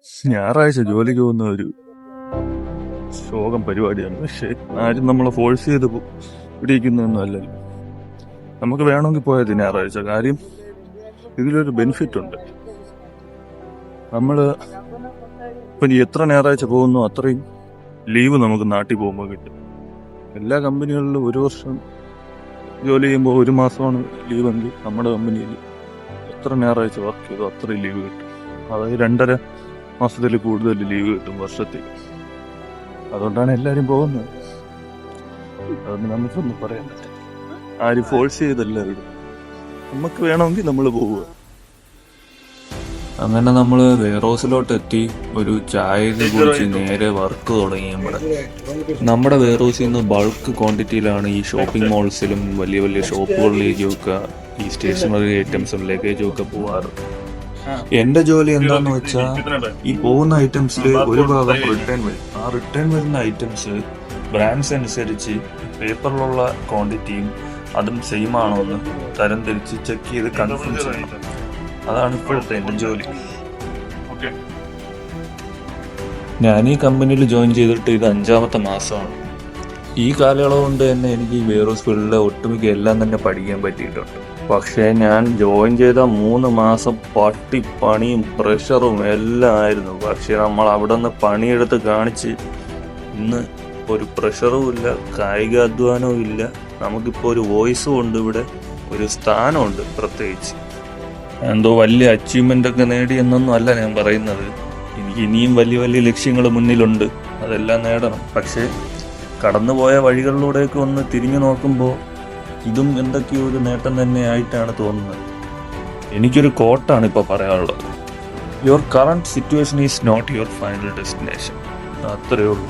ഞായറാഴ്ച ജോലിക്ക് പോകുന്ന ഒരു ശോകം പരിപാടിയാണ്. പക്ഷെ ആരും നമ്മളെ ഫോഴ്സ് ചെയ്ത് പിടിക്കുന്നൊന്നും അല്ലല്ലോ. നമുക്ക് വേണമെങ്കിൽ പോയത് ഞായറാഴ്ച. കാര്യം ഇതിലൊരു ബെനിഫിറ്റ് ഉണ്ട്. നമ്മള് ഇപ്പം എത്ര ഞായറാഴ്ച പോകുന്നു അത്രയും ലീവ് നമുക്ക് നാട്ടിൽ പോകുമ്പോൾ കിട്ടും. എല്ലാ കമ്പനികളിലും ഒരു വർഷം ജോലി ചെയ്യുമ്പോൾ 1 മാസമാണ് ലീവെങ്കിൽ നമ്മുടെ കമ്പനിയിൽ എത്ര ഞായറാഴ്ച വർക്ക് ചെയ്തോ അത്രയും ലീവ് കിട്ടും. അതായത് 2.5 മാസത്തിൽ കൂടുതൽ ലീവ് കിട്ടും വർഷത്തിൽ. അതുകൊണ്ടാണ് എല്ലാവരും പോകുന്നത്. അതുകൊണ്ട് നമുക്കൊന്നും പറയാൻ പറ്റില്ല. ആരും ഫോഴ്സ് ചെയ്തല്ല ഇവിടെ. നമുക്ക് വേണമെങ്കിൽ നമ്മൾ പോവുക. അങ്ങനെ നമ്മൾ വെയർഹൗസിലോട്ട് എത്തി. ഒരു ചായയൊക്കെ കുടിച്ച് നേരെ വർക്ക് തുടങ്ങി. നമ്മുടെ വെയർഹൗസിൽ നിന്ന് ബൾക്ക് ക്വാണ്ടിറ്റിയിലാണ് ഈ ഷോപ്പിംഗ് മോൾസിലും വലിയ വലിയ ഷോപ്പുകളിലേക്കൊക്കെ ഈ സ്റ്റേഷനറി ഐറ്റംസും ലഗേജും ഒക്കെ പോവാറ്. എൻ്റെ ജോലി എന്താന്ന് വെച്ചാൽ ഈ പോകുന്ന ഐറ്റംസിൽ ഒരു ഭാഗം റിട്ടേൺ വരും. ആ റിട്ടേൺ വരുന്ന ഐറ്റംസ് ബ്രാൻഡ്സ് അനുസരിച്ച് പേപ്പറിലുള്ള ക്വാണ്ടിറ്റിയും അതും സെയിം ആണോ എന്ന് തരം തിരിച്ച് ചെക്ക് ചെയ്ത് കൺഫേം ചെയ്യണം. അതാണ് ഇപ്പോഴത്തെ എൻ്റെ ജോലി. ഞാൻ ഈ കമ്പനിയിൽ ജോയിൻ ചെയ്തിട്ട് ഇത് 5ാമത്തെ മാസമാണ്. ഈ കാലയളവ് കൊണ്ട് തന്നെ എനിക്ക് ഈ വെയർഹൗസ് ഫീൽഡിലെ ഒട്ടുമിക്ക എല്ലാം തന്നെ പഠിക്കാൻ പറ്റിയിട്ടുണ്ട്. പക്ഷേ ഞാൻ ജോയിൻ ചെയ്ത 3 മാസം പണിയും പ്രഷറും എല്ലാം ആയിരുന്നു. പക്ഷെ നമ്മൾ അവിടെ നിന്ന് പണിയെടുത്ത് കാണിച്ച് ഇന്ന് ഒരു പ്രഷറും ഇല്ല, കായികാധ്വാനവും ഇല്ല. നമുക്കിപ്പോൾ ഒരു വോയിസും ഉണ്ട്, ഇവിടെ ഒരു സ്ഥാനമുണ്ട്. പ്രത്യേകിച്ച് എന്തോ വലിയ അച്ചീവ്മെൻ്റ് ഒക്കെ നേടി എന്നൊന്നും അല്ല ഞാൻ പറയുന്നത്. എനിക്ക് ഇനിയും വലിയ വലിയ ലക്ഷ്യങ്ങൾ മുന്നിലുണ്ട്, അതെല്ലാം നേടണം. പക്ഷേ കടന്നുപോയ വഴികളിലൂടെയൊക്കെ ഒന്ന് തിരിഞ്ഞു നോക്കുമ്പോൾ ഇതും എന്തൊക്കെയോ ഒരു നേട്ടം തന്നെ ആയിട്ടാണ് തോന്നുന്നത്. എനിക്കൊരു കോട്ടാണ് ഇപ്പോൾ പറയാനുള്ളത്. Your current situation is not your final destination. അത്രയേ ഉള്ളൂ.